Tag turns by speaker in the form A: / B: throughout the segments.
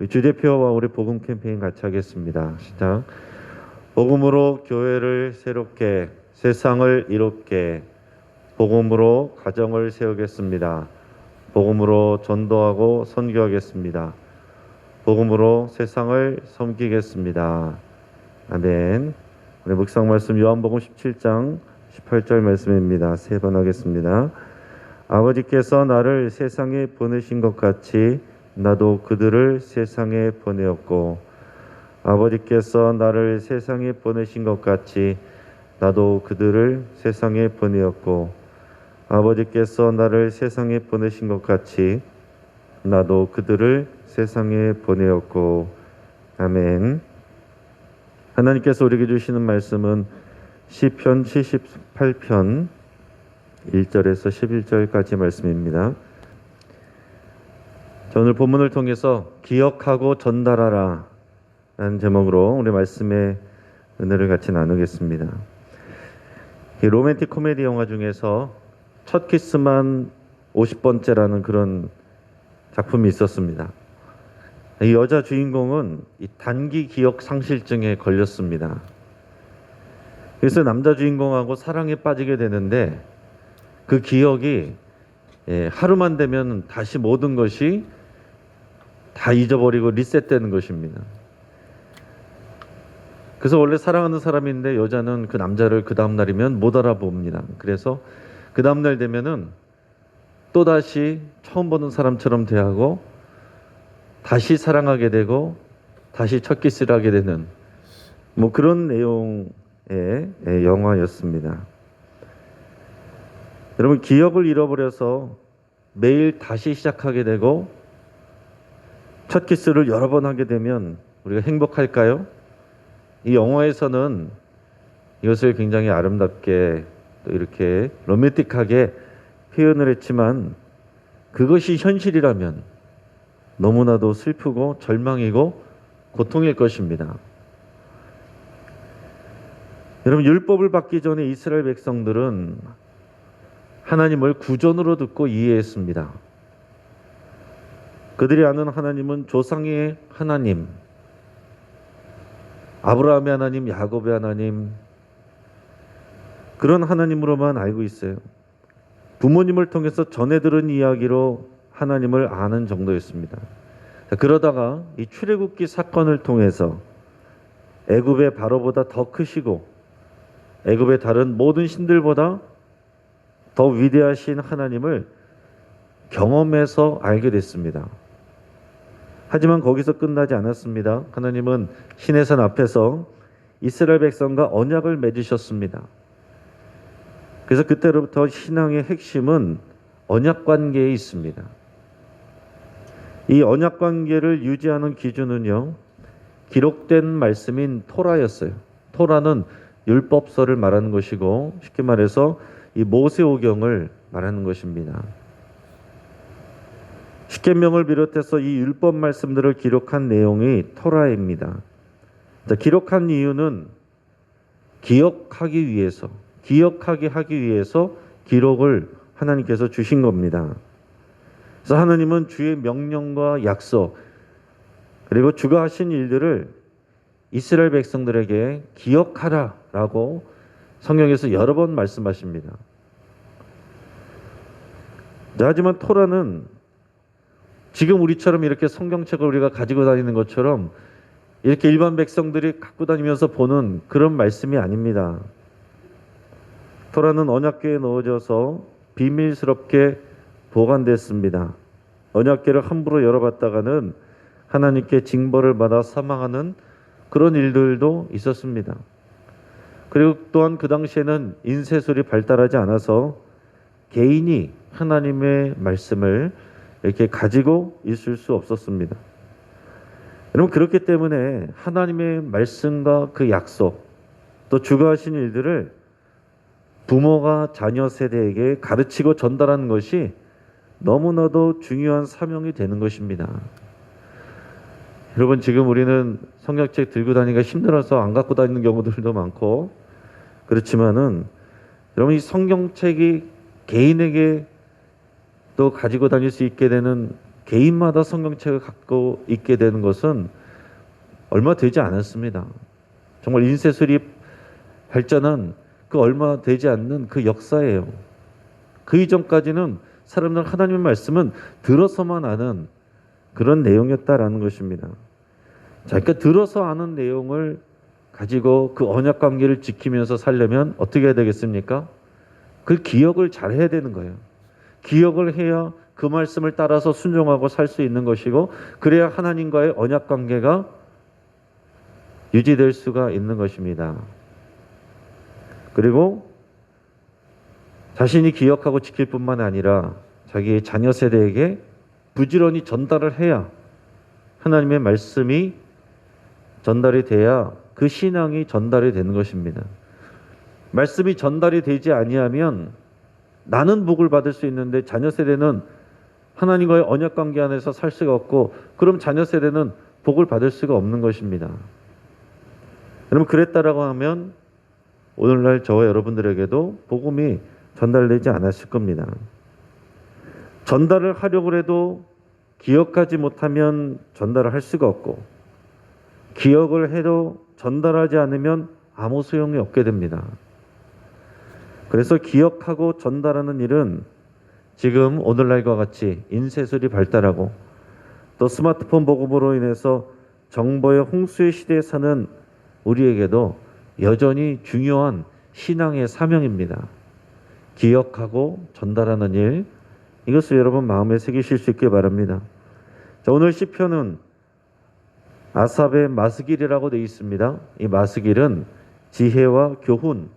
A: 우리 주대표와 우리 복음 캠페인 같이 하겠습니다. 시작. 복음으로 교회를 새롭게, 세상을 이롭게, 복음으로 가정을 세우겠습니다. 복음으로 전도하고 선교하겠습니다. 복음으로 세상을 섬기겠습니다. 아멘. 우리 묵상 말씀 요한복음 17장 18절 말씀입니다. 세 번 하겠습니다. 아버지께서 나를 세상에 보내신 것 같이 나도 그들을 세상에 보내었고, 아버지께서 나를 세상에 보내신 것 같이 나도 그들을 세상에 보내었고, 아버지께서 나를 세상에 보내신 것 같이 나도 그들을 세상에 보내었고. 아멘. 하나님께서 우리에게 주시는 말씀은 시편 78편 1절에서 11절까지 말씀입니다. 자, 오늘 본문을 통해서 기억하고 전달하라 라는 제목으로 우리 말씀의 은혜를 같이 나누겠습니다. 이 로맨틱 코미디 영화 중에서 첫 키스만 50번째라는 그런 작품이 있었습니다. 이 여자 주인공은 이 단기 기억 상실증에 걸렸습니다. 그래서 남자 주인공하고 사랑에 빠지게 되는데 그 기억이 하루만 되면 다시 모든 것이 다 잊어버리고 리셋되는 것입니다. 그래서 원래 사랑하는 사람인데 여자는 그 남자를 그 다음 날이면 못 알아봅니다. 그래서 그 다음 날 되면은 또다시 처음 보는 사람처럼 대하고 다시 사랑하게 되고 다시 첫 키스를 하게 되는 뭐 그런 내용의 영화였습니다. 여러분, 기억을 잃어버려서 매일 다시 시작하게 되고 첫 키스를 여러 번 하게 되면 우리가 행복할까요? 이 영화에서는 이것을 굉장히 아름답게 또 이렇게 로맨틱하게 표현을 했지만 그것이 현실이라면 너무나도 슬프고 절망이고 고통일 것입니다. 여러분, 율법을 받기 전에 이스라엘 백성들은 하나님을 구전으로 듣고 이해했습니다. 그들이 아는 하나님은 조상의 하나님, 아브라함의 하나님, 야곱의 하나님, 그런 하나님으로만 알고 있어요. 부모님을 통해서 전해 들은 이야기로 하나님을 아는 정도였습니다. 그러다가 이 출애굽기 사건을 통해서 애굽의 바로보다 더 크시고 애굽의 다른 모든 신들보다 더 위대하신 하나님을 경험해서 알게 됐습니다. 하지만 거기서 끝나지 않았습니다. 하나님은 시내산 앞에서 이스라엘 백성과 언약을 맺으셨습니다. 그래서 그때로부터 신앙의 핵심은 언약 관계에 있습니다. 이 언약 관계를 유지하는 기준은요, 기록된 말씀인 토라였어요. 토라는 율법서를 말하는 것이고 쉽게 말해서 이 모세오경을 말하는 것입니다. 십계명을 비롯해서 이 율법 말씀들을 기록한 내용이 토라입니다. 자, 기록한 이유는 기억하게 하기 위해서 기록을 하나님께서 주신 겁니다. 그래서 하나님은 주의 명령과 약속 그리고 주가 하신 일들을 이스라엘 백성들에게 기억하라라고 성경에서 여러 번 말씀하십니다. 하지만 토라는 지금 우리처럼 이렇게 성경책을 우리가 가지고 다니는 것처럼 이렇게 일반 백성들이 갖고 다니면서 보는 그런 말씀이 아닙니다. 토라는 언약궤에 넣어져서 비밀스럽게 보관됐습니다. 언약궤를 함부로 열어봤다가는 하나님께 징벌을 받아 사망하는 그런 일들도 있었습니다. 그리고 또한 그 당시에는 인쇄술이 발달하지 않아서 개인이 하나님의 말씀을 이렇게 가지고 있을 수 없었습니다. 여러분, 그렇기 때문에 하나님의 말씀과 그 약속 또 주가 하신 일들을 부모가 자녀 세대에게 가르치고 전달하는 것이 너무나도 중요한 사명이 되는 것입니다. 여러분, 지금 우리는 성경책 들고 다니기가 힘들어서 안 갖고 다니는 경우들도 많고 그렇지만은 여러분, 이 성경책이 개인에게 또 가지고 다닐 수 있게 되는 개인마다 성경책을 갖고 있게 되는 것은 얼마 되지 않았습니다. 정말 인쇄술이 발전한 그 얼마 되지 않는 그 역사예요. 그 이전까지는 사람들은 하나님의 말씀은 들어서만 아는 그런 내용이었다라는 것입니다. 자, 그러니까 들어서 아는 내용을 가지고 그 언약 관계를 지키면서 살려면 어떻게 해야 되겠습니까? 그 기억을 잘 해야 되는 거예요. 기억을 해야 그 말씀을 따라서 순종하고 살 수 있는 것이고, 그래야 하나님과의 언약 관계가 유지될 수가 있는 것입니다. 그리고 자신이 기억하고 지킬 뿐만 아니라 자기의 자녀 세대에게 부지런히 전달을 해야 하나님의 말씀이 전달이 돼야 그 신앙이 전달이 되는 것입니다. 말씀이 전달이 되지 아니하면 나는 복을 받을 수 있는데 자녀 세대는 하나님과의 언약 관계 안에서 살 수가 없고, 그럼 자녀 세대는 복을 받을 수가 없는 것입니다. 여러분, 그랬다라고 하면 오늘날 저와 여러분들에게도 복음이 전달되지 않았을 겁니다. 전달을 하려고 해도 기억하지 못하면 전달을 할 수가 없고, 기억을 해도 전달하지 않으면 아무 소용이 없게 됩니다. 그래서 기억하고 전달하는 일은 지금 오늘날과 같이 인쇄술이 발달하고 또 스마트폰 복음으로 인해서 정보의 홍수의 시대에 사는 우리에게도 여전히 중요한 신앙의 사명입니다. 기억하고 전달하는 일, 이것을 여러분 마음에 새기실 수 있길 바랍니다. 자, 오늘 시편은 아삽의 마스길이라고 되어 있습니다. 이 마스길은 지혜와 교훈,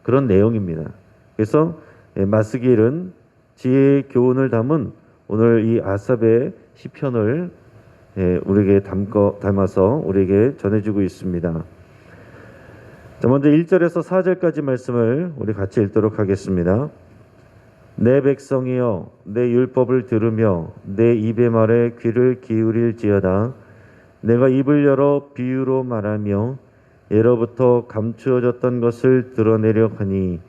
A: 그런 내용입니다. 그래서 마스길은 지혜의 교훈을 담은 오늘 이 아삽의 시편을 우리에게 담아서 우리에게 전해주고 있습니다. 자, 먼저 1절에서 4절까지 말씀을 우리 같이 읽도록 하겠습니다. 내 백성이여, 내 율법을 들으며 내 입의 말에 귀를 기울일지어다. 내가 입을 열어 비유로 말하며 예로부터 감추어졌던 것을 드러내려 하니,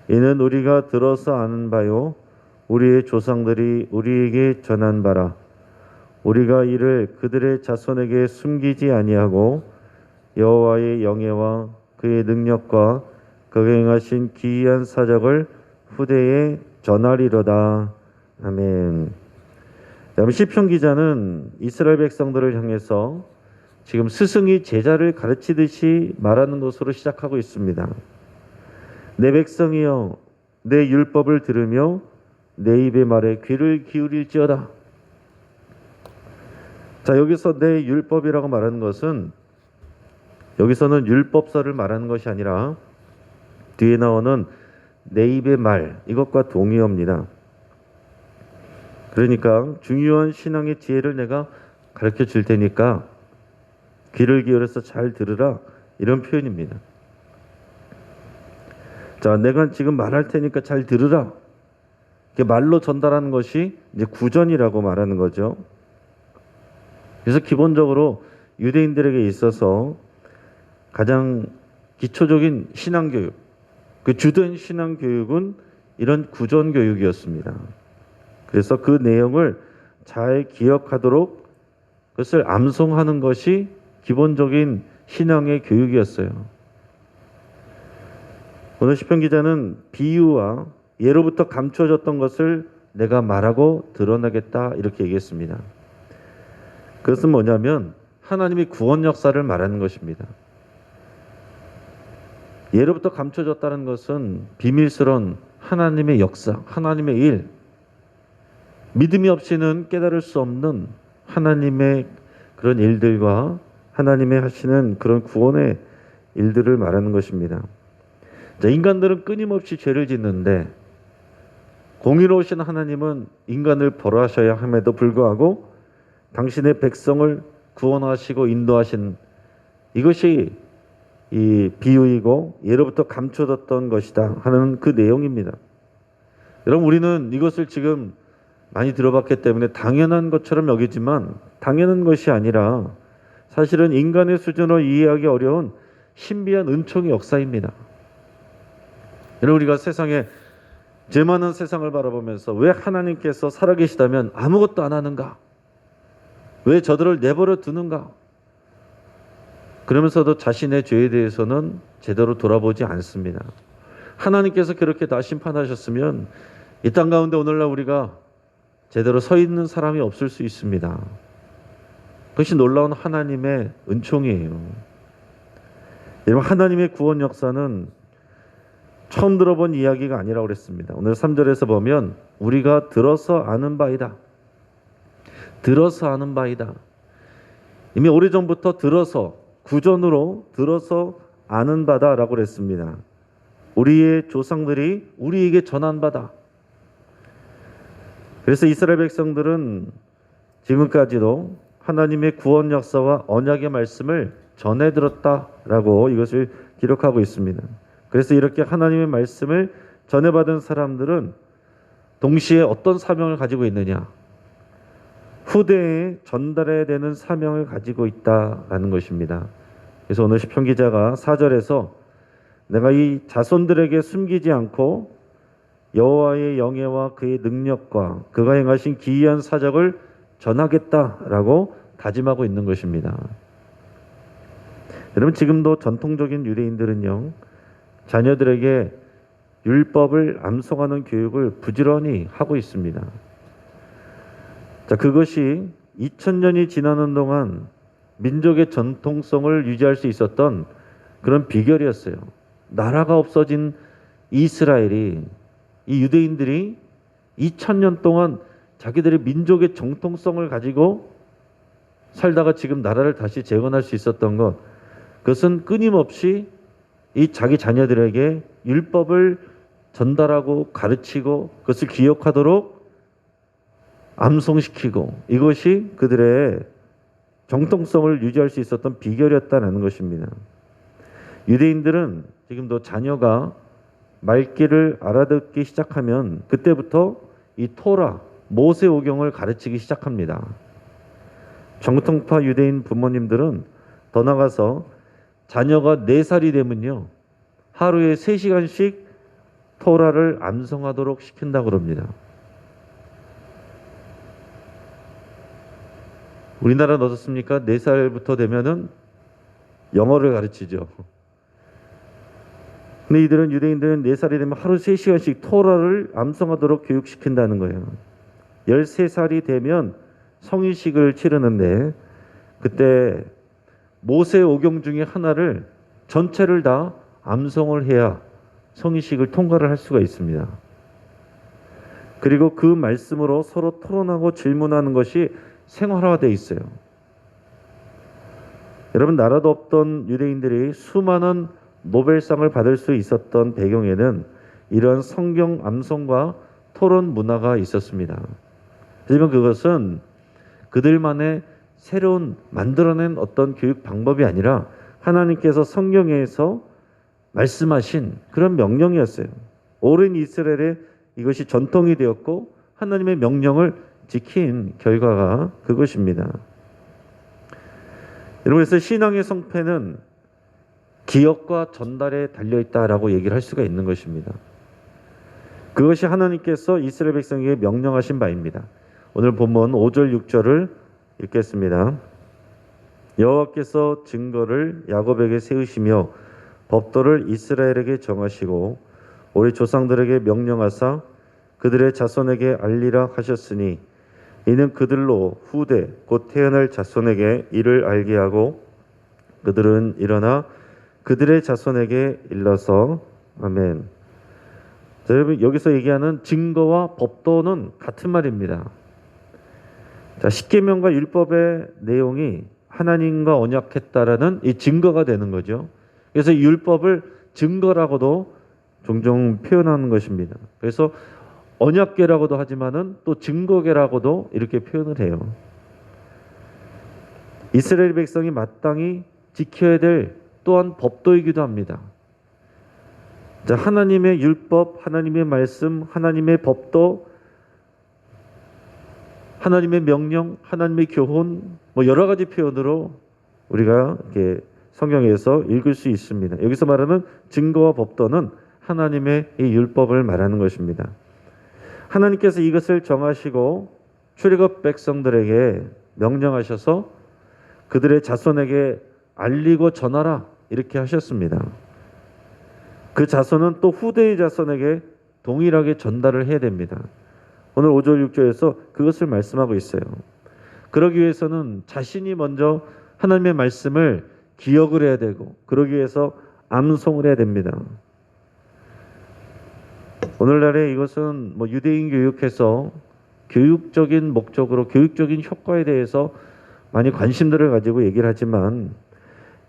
A: 이는 우리가 들어서 아는 바요 우리의 조상들이 우리에게 전한 바라. 우리가 이를 그들의 자손에게 숨기지 아니하고 여호와의 영예와 그의 능력과 그가 행하신 기이한 사적을 후대에 전하리로다. 아멘. 시편 기자는 이스라엘 백성들을 향해서 지금 스승이 제자를 가르치듯이 말하는 것으로 시작하고 있습니다. 내 백성이여, 내 율법을 들으며 내 입의 말에 귀를 기울일지어다. 자, 여기서 내 율법이라고 말하는 것은, 여기서는 율법서를 말하는 것이 아니라 뒤에 나오는 내 입의 말, 이것과 동의어입니다. 그러니까 중요한 신앙의 지혜를 내가 가르쳐 줄 테니까 귀를 기울여서 잘 들으라, 이런 표현입니다. 자, 내가 지금 말할 테니까 잘 들으라. 이렇게 말로 전달하는 것이 이제 구전이라고 말하는 거죠. 그래서 기본적으로 유대인들에게 있어서 가장 기초적인 신앙교육, 그 주된 신앙교육은 이런 구전교육이었습니다. 그래서 그 내용을 잘 기억하도록 그것을 암송하는 것이 기본적인 신앙의 교육이었어요. 오늘 시편 기자는 비유와 예로부터 감추어졌던 것을 내가 말하고 드러나겠다, 이렇게 얘기했습니다. 그것은 뭐냐면 하나님의 구원 역사를 말하는 것입니다. 예로부터 감춰졌다는 것은 비밀스러운 하나님의 역사, 하나님의 일, 믿음이 없이는 깨달을 수 없는 하나님의 그런 일들과 하나님의 하시는 그런 구원의 일들을 말하는 것입니다. 자, 인간들은 끊임없이 죄를 짓는데 공의로우신 하나님은 인간을 벌하셔야 함에도 불구하고 당신의 백성을 구원하시고 인도하신, 이것이 이 비유이고 예로부터 감춰졌던 것이다 하는 그 내용입니다. 여러분, 우리는 이것을 지금 많이 들어봤기 때문에 당연한 것처럼 여기지만 당연한 것이 아니라 사실은 인간의 수준으로 이해하기 어려운 신비한 은총의 역사입니다. 여러분, 우리가 세상에 죄 많은 세상을 바라보면서 왜 하나님께서 살아계시다면 아무것도 안 하는가? 왜 저들을 내버려 두는가? 그러면서도 자신의 죄에 대해서는 제대로 돌아보지 않습니다. 하나님께서 그렇게 다 심판하셨으면 이 땅 가운데 오늘날 우리가 제대로 서 있는 사람이 없을 수 있습니다. 그것이 놀라운 하나님의 은총이에요. 여러분, 하나님의 구원 역사는 처음 들어본 이야기가 아니라고 그랬습니다. 오늘 3절에서 보면 우리가 들어서 아는 바이다. 들어서 아는 바이다. 이미 오래전부터 들어서, 구전으로 들어서 아는 바다라고 그랬습니다. 우리의 조상들이 우리에게 전한 바다. 그래서 이스라엘 백성들은 지금까지도 하나님의 구원 역사와 언약의 말씀을 전해 들었다라고 이것을 기록하고 있습니다. 그래서 이렇게 하나님의 말씀을 전해받은 사람들은 동시에 어떤 사명을 가지고 있느냐? 후대에 전달해야 되는 사명을 가지고 있다라는 것입니다. 그래서 오늘 시편 기자가 4절에서 내가 이 자손들에게 숨기지 않고 여호와의 영예와 그의 능력과 그가 행하신 기이한 사적을 전하겠다라고 다짐하고 있는 것입니다. 여러분, 지금도 전통적인 유대인들은요, 자녀들에게 율법을 암송하는 교육을 부지런히 하고 있습니다. 자, 그것이 2000년이 지나는 동안 민족의 전통성을 유지할 수 있었던 그런 비결이었어요. 나라가 없어진 이스라엘이, 이 유대인들이 2000년 동안 자기들의 민족의 정통성을 가지고 살다가 지금 나라를 다시 재건할 수 있었던 것, 그것은 끊임없이 이 자기 자녀들에게 율법을 전달하고 가르치고 그것을 기억하도록 암송시키고, 이것이 그들의 정통성을 유지할 수 있었던 비결이었다는 것입니다. 유대인들은 지금도 자녀가 말귀를 알아듣기 시작하면 그때부터 이 토라, 모세오경을 가르치기 시작합니다. 정통파 유대인 부모님들은 더 나가서 자녀가 4살이 되면요, 하루에 3시간씩 토라를 암송하도록 시킨다고 그럽니다. 우리나라는 어떻습니까? 4살부터 되면은 영어를 가르치죠. 근데 이들은, 유대인들은 4살이 되면 하루 3시간씩 토라를 암송하도록 교육시킨다는 거예요. 13살이 되면 성인식을 치르는데 그때 모세 오경 중에 하나를 전체를 다 암송을 해야 성인식을 통과를 할 수가 있습니다. 그리고 그 말씀으로 서로 토론하고 질문하는 것이 생활화되어 있어요. 여러분, 나라도 없던 유대인들이 수많은 노벨상을 받을 수 있었던 배경에는 이러한 성경 암송과 토론 문화가 있었습니다. 하지만 그것은 그들만의 새로운 만들어낸 어떤 교육 방법이 아니라 하나님께서 성경에서 말씀하신 그런 명령이었어요. 오랜 이스라엘에 이것이 전통이 되었고 하나님의 명령을 지킨 결과가 그것입니다. 여러분, 그래서 신앙의 성패는 기억과 전달에 달려있다라고 얘기를 할 수가 있는 것입니다. 그것이 하나님께서 이스라엘 백성에게 명령하신 바입니다. 오늘 본문 5절 6절을 읽겠습니다. 여호와께서 증거를 야곱에게 세우시며 법도를 이스라엘에게 정하시고 우리 조상들에게 명령하사 그들의 자손에게 알리라 하셨으니 이는 그들로 후대 곧 태어날 자손에게 이를 알게 하고 그들은 일어나 그들의 자손에게 일러서. 아멘. 자, 여러분, 여기서 얘기하는 증거와 법도는 같은 말입니다. 자, 십계명과 율법의 내용이 하나님과 언약했다라는 이 증거가 되는 거죠. 그래서 율법을 증거라고도 종종 표현하는 것입니다. 그래서 언약궤라고도 하지만은 또 증거궤라고도 이렇게 표현을 해요. 이스라엘 백성이 마땅히 지켜야 될 또한 법도이기도 합니다. 자, 하나님의 율법, 하나님의 말씀, 하나님의 법도, 하나님의 명령, 하나님의 교훈, 여러 가지 표현으로 우리가 이렇게 성경에서 읽을 수 있습니다. 여기서 말하는 증거와 법도는 하나님의 이 율법을 말하는 것입니다. 하나님께서 이것을 정하시고 출애굽 백성들에게 명령하셔서 그들의 자손에게 알리고 전하라 이렇게 하셨습니다. 그 자손은 또 후대의 자손에게 동일하게 전달을 해야 됩니다. 오늘 5절 6절에서 그것을 말씀하고 있어요. 그러기 위해서는 자신이 먼저 하나님의 말씀을 기억을 해야 되고 그러기 위해서 암송을 해야 됩니다. 오늘날에 이것은 유대인 교육에서 교육적인 목적으로 교육적인 효과에 대해서 많이 관심들을 가지고 얘기를 하지만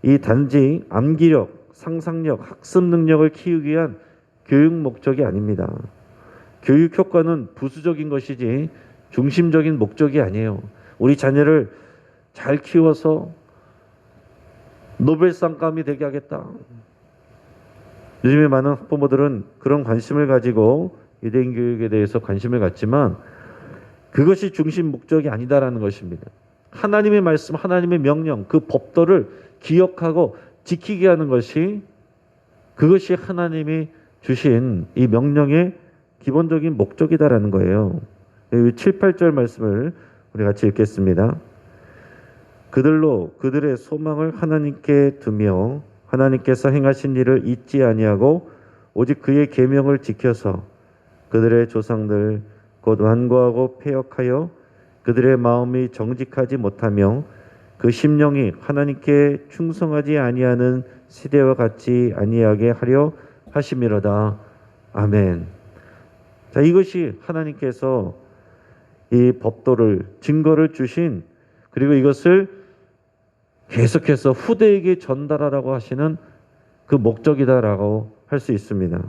A: 이 단지 암기력, 상상력, 학습 능력을 키우기 위한 교육 목적이 아닙니다. 교육 효과는 부수적인 것이지 중심적인 목적이 아니에요. 우리 자녀를 잘 키워서 노벨상감이 되게 하겠다. 요즘에 많은 학부모들은 그런 관심을 가지고 유대인 교육에 대해서 관심을 갖지만 그것이 중심 목적이 아니다라는 것입니다. 하나님의 말씀, 하나님의 명령, 그 법도를 기억하고 지키게 하는 것이 그것이 하나님이 주신 이 명령의 기본적인 목적이다라는 거예요. 7, 8절 말씀을 우리 같이 읽겠습니다. 그들로 그들의 소망을 하나님께 두며 하나님께서 행하신 일을 잊지 아니하고 오직 그의 계명을 지켜서 그들의 조상들 곧 완고하고 패역하여 그들의 마음이 정직하지 못하며 그 심령이 하나님께 충성하지 아니하는 시대와 같이 아니하게 하려 하심이로다. 아멘. 자, 이것이 하나님께서 이 법도를 증거를 주신 그리고 이것을 계속해서 후대에게 전달하라고 하시는 그 목적이다라고 할 수 있습니다.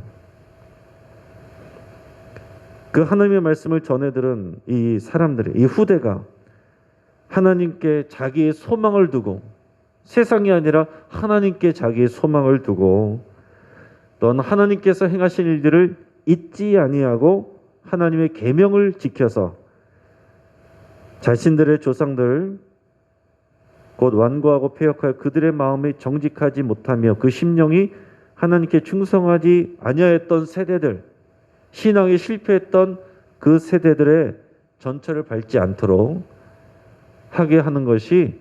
A: 그 하나님의 말씀을 전해들은 이 사람들이, 이 후대가 하나님께 자기의 소망을 두고 세상이 아니라 하나님께 자기의 소망을 두고 또한 하나님께서 행하신 일들을 잊지 아니하고 하나님의 계명을 지켜서 자신들의 조상들 곧 완고하고 패역하여 그들의 마음이 정직하지 못하며 그 심령이 하나님께 충성하지 아니하였던 세대들, 신앙에 실패했던 그 세대들의 전철을 밟지 않도록 하게 하는 것이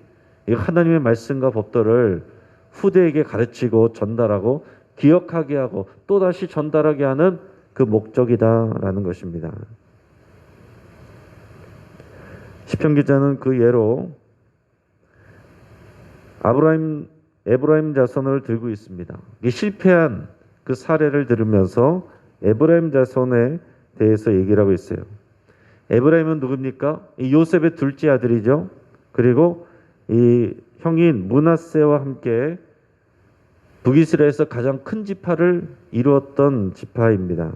A: 하나님의 말씀과 법도를 후대에게 가르치고 전달하고 기억하게 하고 또다시 전달하게 하는 그 목적이다라는 것입니다. 시편 기자는 그 예로 에브라임 자손을 들고 있습니다. 실패한 그 사례를 들으면서 에브라임 자손에 대해서 얘기를 하고 있어요. 에브라임은 누굽니까? 이 요셉의 둘째 아들이죠. 그리고 이 형인 므낫세와 함께 북이스라엘에서 가장 큰 지파를 이루었던 지파입니다.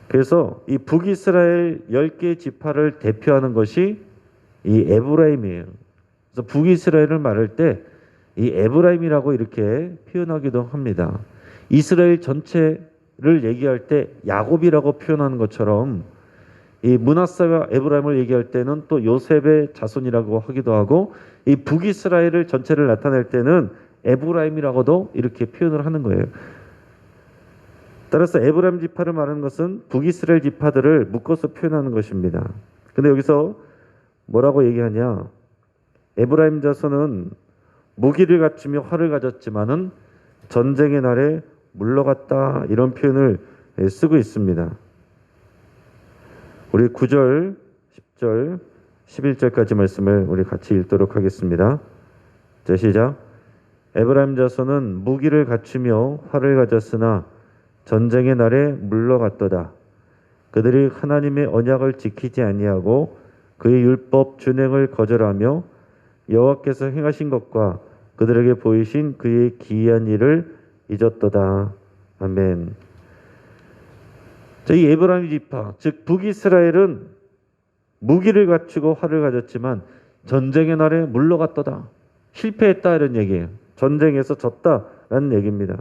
A: 그래서 이 북이스라엘 10개 지파를 대표하는 것이 이 에브라임이에요. 그래서 북이스라엘을 말할 때 이 에브라임이라고 이렇게 표현하기도 합니다. 이스라엘 전체를 얘기할 때 야곱이라고 표현하는 것처럼 이 므낫세와 에브라임을 얘기할 때는 또 요셉의 자손이라고 하기도 하고 이 북이스라엘을 전체를 나타낼 때는 에브라임이라고도 이렇게 표현을 하는 거예요. 따라서 에브라임 지파를 말하는 것은 북이스라엘 지파들을 묶어서 표현하는 것입니다. 근데 여기서 뭐라고 얘기하냐? 에브라임 자손은 무기를 갖추며 활을 가졌지만은 전쟁의 날에 물러갔다 이런 표현을 쓰고 있습니다. 우리 9절, 10절, 11절까지 말씀을 우리 같이 읽도록 하겠습니다. 자, 시작. 에브라임 자손은 무기를 갖추며 활을 가졌으나 전쟁의 날에 물러갔도다. 그들이 하나님의 언약을 지키지 아니하고 그의 율법 준행을 거절하며 여호와께서 행하신 것과 그들에게 보이신 그의 기이한 일을 잊었도다. 아멘. 이 에브라임 지파, 즉 북이스라엘은 무기를 갖추고 활을 가졌지만 전쟁의 날에 물러갔도다. 실패했다 이런 얘기예요. 전쟁에서 졌다라는 얘기입니다.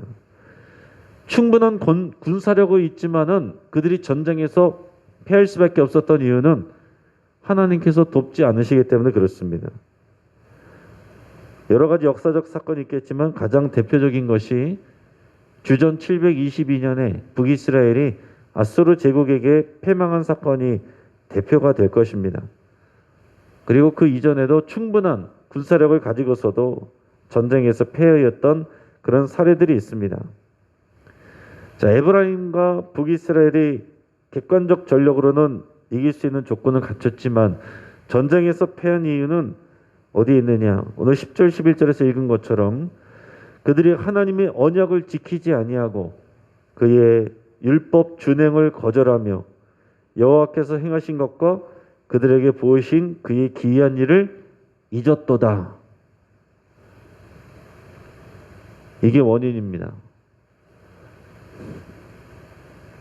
A: 충분한 군사력이 있지만은 그들이 전쟁에서 패할 수밖에 없었던 이유는 하나님께서 돕지 않으시기 때문에 그렇습니다. 여러 가지 역사적 사건이 있겠지만 가장 대표적인 것이 주전 722년에 북이스라엘이 아수르 제국에게 패망한 사건이 대표가 될 것입니다. 그리고 그 이전에도 충분한 군사력을 가지고서도 전쟁에서 패하였던 그런 사례들이 있습니다. 자, 에브라임과 북이스라엘이 객관적 전력으로는 이길 수 있는 조건을 갖췄지만 전쟁에서 패한 이유는 어디에 있느냐? 오늘 10절 11절에서 읽은 것처럼 그들이 하나님의 언약을 지키지 아니하고 그의 율법 준행을 거절하며 여호와께서 행하신 것과 그들에게 보이신 그의 기이한 일을 잊었도다. 이게 원인입니다.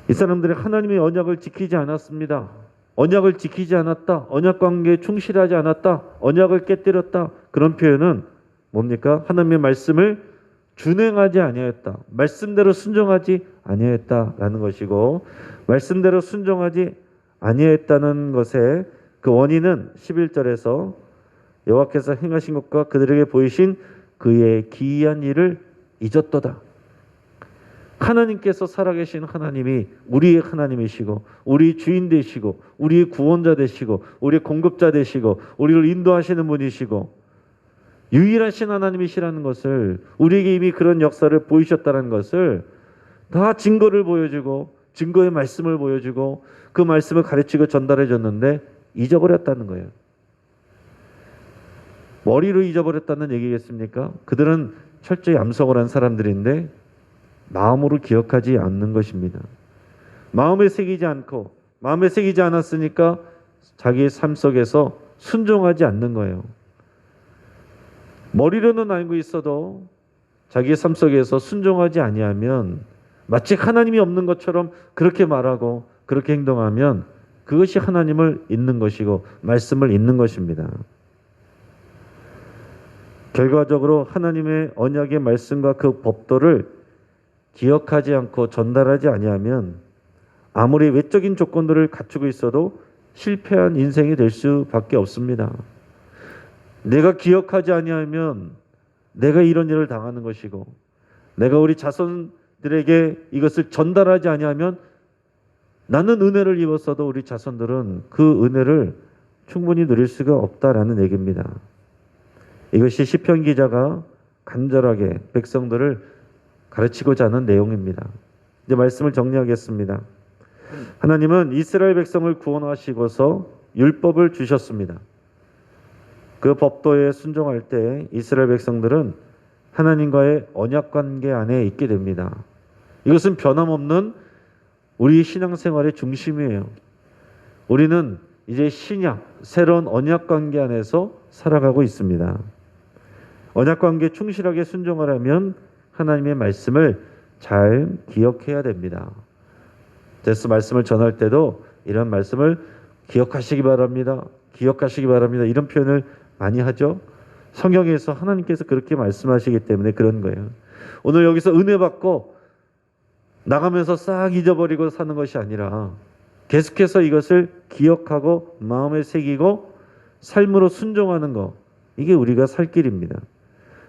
A: 이 사람들이 하나님의 언약을 지키지 않았습니다. 언약을 지키지 않았다. 언약 관계에 충실하지 않았다. 언약을 깨뜨렸다. 그런 표현은 뭡니까? 하나님의 말씀을 준행하지 아니하였다. 말씀대로 순종하지 아니하였다라는 것이고, 말씀대로 순종하지 아니하였다는 것의 그 원인은 11절에서 여호와께서 행하신 것과 그들에게 보이신 그의 기이한 일을 잊었도다. 하나님께서 살아계신 하나님이 우리의 하나님이시고 우리 주인 되시고 우리의 구원자 되시고 우리의 공급자 되시고 우리를 인도하시는 분이시고 유일하신 하나님이시라는 것을, 우리에게 이미 그런 역사를 보이셨다는 것을 다 증거를 보여주고 증거의 말씀을 보여주고 그 말씀을 가르치고 전달해 줬는데 잊어버렸다는 거예요. 머리로 잊어버렸다는 얘기겠습니까? 그들은 철저히 암송을 한 사람들인데 마음으로 기억하지 않는 것입니다. 마음에 새기지 않고, 마음에 새기지 않았으니까 자기의 삶 속에서 순종하지 않는 거예요. 머리로는 알고 있어도 자기의 삶 속에서 순종하지 아니하면, 마치 하나님이 없는 것처럼 그렇게 말하고 그렇게 행동하면 그것이 하나님을 잊는 것이고 말씀을 잊는 것입니다. 결과적으로 하나님의 언약의 말씀과 그 법도를 기억하지 않고 전달하지 아니하면 아무리 외적인 조건들을 갖추고 있어도 실패한 인생이 될 수밖에 없습니다. 내가 기억하지 아니하면 내가 이런 일을 당하는 것이고, 내가 우리 자손들에게 이것을 전달하지 아니하면 나는 은혜를 입었어도 우리 자손들은 그 은혜를 충분히 누릴 수가 없다라는 얘기입니다. 이것이 시편 기자가 간절하게 백성들을 가르치고자 하는 내용입니다. 이제 말씀을 정리하겠습니다. 하나님은 이스라엘 백성을 구원하시고서 율법을 주셨습니다. 그 법도에 순종할 때 이스라엘 백성들은 하나님과의 언약 관계 안에 있게 됩니다. 이것은 변함없는 우리 신앙생활의 중심이에요. 우리는 이제 신약, 새로운 언약 관계 안에서 살아가고 있습니다. 언약 관계에 충실하게 순종하려면 하나님의 말씀을 잘 기억해야 됩니다. 그래서 말씀을 전할 때도 이런 말씀을 기억하시기 바랍니다. 기억하시기 바랍니다. 이런 표현을 많이 하죠. 성경에서 하나님께서 그렇게 말씀하시기 때문에 그런 거예요. 오늘 여기서 은혜 받고 나가면서 싹 잊어버리고 사는 것이 아니라 계속해서 이것을 기억하고 마음에 새기고 삶으로 순종하는 것, 이게 우리가 살 길입니다.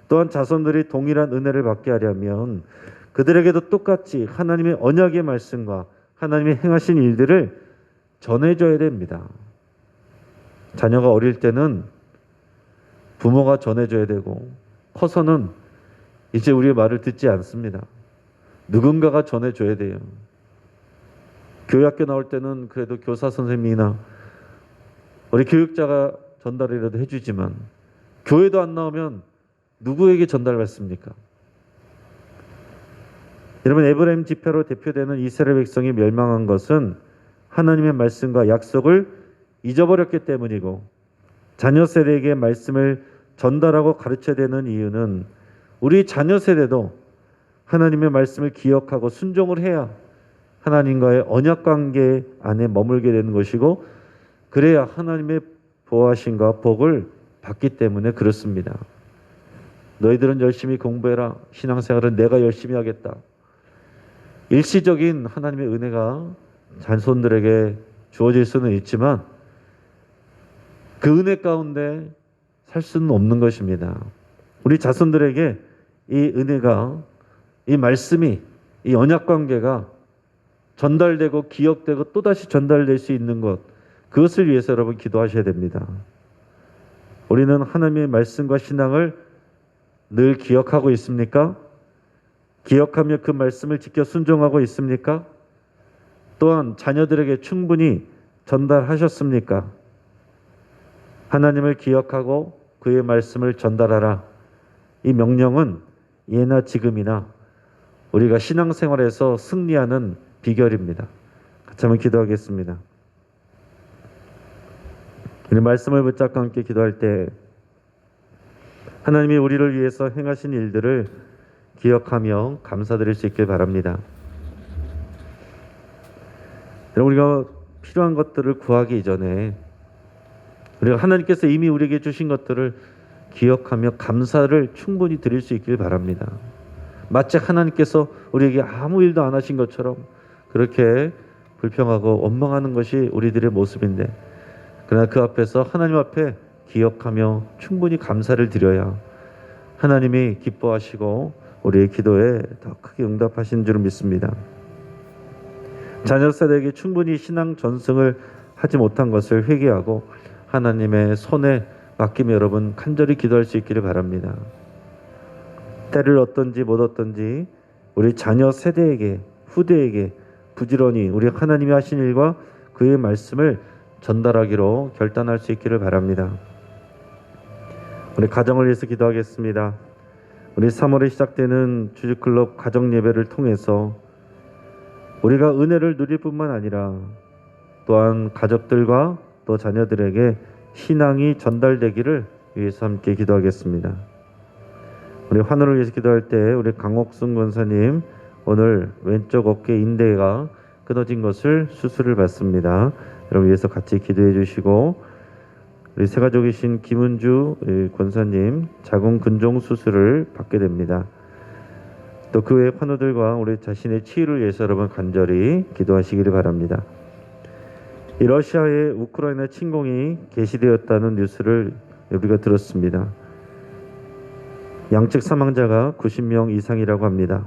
A: 또한 자손들이 동일한 은혜를 받게 하려면 그들에게도 똑같이 하나님의 언약의 말씀과 하나님의 행하신 일들을 전해줘야 됩니다. 자녀가 어릴 때는 부모가 전해줘야 되고, 커서는 이제 우리의 말을 듣지 않습니다. 누군가가 전해줘야 돼요. 교회학교 나올 때는 그래도 교사 선생님이나 우리 교육자가 전달이라도 해주지만, 교회도 안 나오면 누구에게 전달받습니까? 여러분, 에브라임 지파로 대표되는 이스라엘 백성이 멸망한 것은 하나님의 말씀과 약속을 잊어버렸기 때문이고, 자녀 세대에게 말씀을 전달하고 가르쳐야 되는 이유는 우리 자녀 세대도 하나님의 말씀을 기억하고 순종을 해야 하나님과의 언약 관계 안에 머물게 되는 것이고, 그래야 하나님의 보호하심과 복을 받기 때문에 그렇습니다. 너희들은 열심히 공부해라. 신앙생활은 내가 열심히 하겠다. 일시적인 하나님의 은혜가 자손들에게 주어질 수는 있지만 그 은혜 가운데 살 수는 없는 것입니다. 우리 자손들에게 이 은혜가, 이 말씀이 이 언약 관계가 전달되고 기억되고 또다시 전달될 수 있는 것, 그것을 위해서 여러분 기도하셔야 됩니다. 우리는 하나님의 말씀과 신앙을 늘 기억하고 있습니까? 기억하며 그 말씀을 지켜 순종하고 있습니까? 또한 자녀들에게 충분히 전달하셨습니까? 하나님을 기억하고 그의 말씀을 전달하라. 이 명령은 예나 지금이나 우리가 신앙생활에서 승리하는 비결입니다. 같이 한번 기도하겠습니다. 우리 말씀을 붙잡고 함께 기도할 때 하나님이 우리를 위해서 행하신 일들을 기억하며 감사드릴 수 있길 바랍니다. 우리가 필요한 것들을 구하기 이전에 우리가 하나님께서 이미 우리에게 주신 것들을 기억하며 감사를 충분히 드릴 수 있길 바랍니다. 마치 하나님께서 우리에게 아무 일도 안 하신 것처럼 그렇게 불평하고 원망하는 것이 우리들의 모습인데, 그러나 그 앞에서 하나님 앞에 기억하며 충분히 감사를 드려야 하나님이 기뻐하시고 우리의 기도에 더 크게 응답하신 줄 믿습니다. 자녀 세대에게 충분히 신앙 전승을 하지 못한 것을 회개하고 하나님의 손에 맡기며 여러분 간절히 기도할 수 있기를 바랍니다. 때를 얻든지 못 얻든지 우리 자녀 세대에게, 후대에게 부지런히 우리 하나님이 하신 일과 그의 말씀을 전달하기로 결단할 수 있기를 바랍니다. 우리 가정을 위해서 기도하겠습니다. 우리 3월에 시작되는 주주클럽 가정 예배를 통해서 우리가 은혜를 누릴 뿐만 아니라 또한 가족들과 또 자녀들에게 신앙이 전달되기를 위해서 함께 기도하겠습니다. 우리 환우를 위해서 기도할 때 우리 강옥순 권사님 오늘 왼쪽 어깨 인대가 끊어진 것을 수술을 받습니다. 여러분 위해서 같이 기도해 주시고, 우리 새가족이신 김은주 권사님 자궁 근종 수술을 받게 됩니다. 또 그 외 환우들과 우리 자신의 치유를 위해서 여러분 간절히 기도하시기를 바랍니다. 이 러시아에 우크라이나 침공이 개시되었다는 뉴스를 우리가 들었습니다. 양측 사망자가 90명 이상이라고 합니다.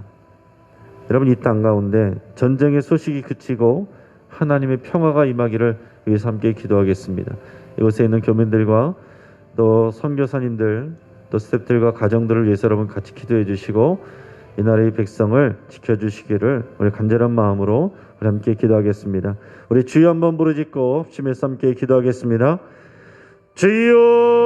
A: 여러분 이 땅 가운데 전쟁의 소식이 그치고 하나님의 평화가 임하기를 위해서 함께 기도하겠습니다. 이곳에 있는 교민들과 또 선교사님들 또 스태프들과 가정들을 위해서 여러분 같이 기도해 주시고 이 나라의 백성을 지켜주시기를 우리 간절한 마음으로 우리 함께 기도하겠습니다. 우리 주여 한번 부르짖고 힘에서 함께 기도하겠습니다. 주여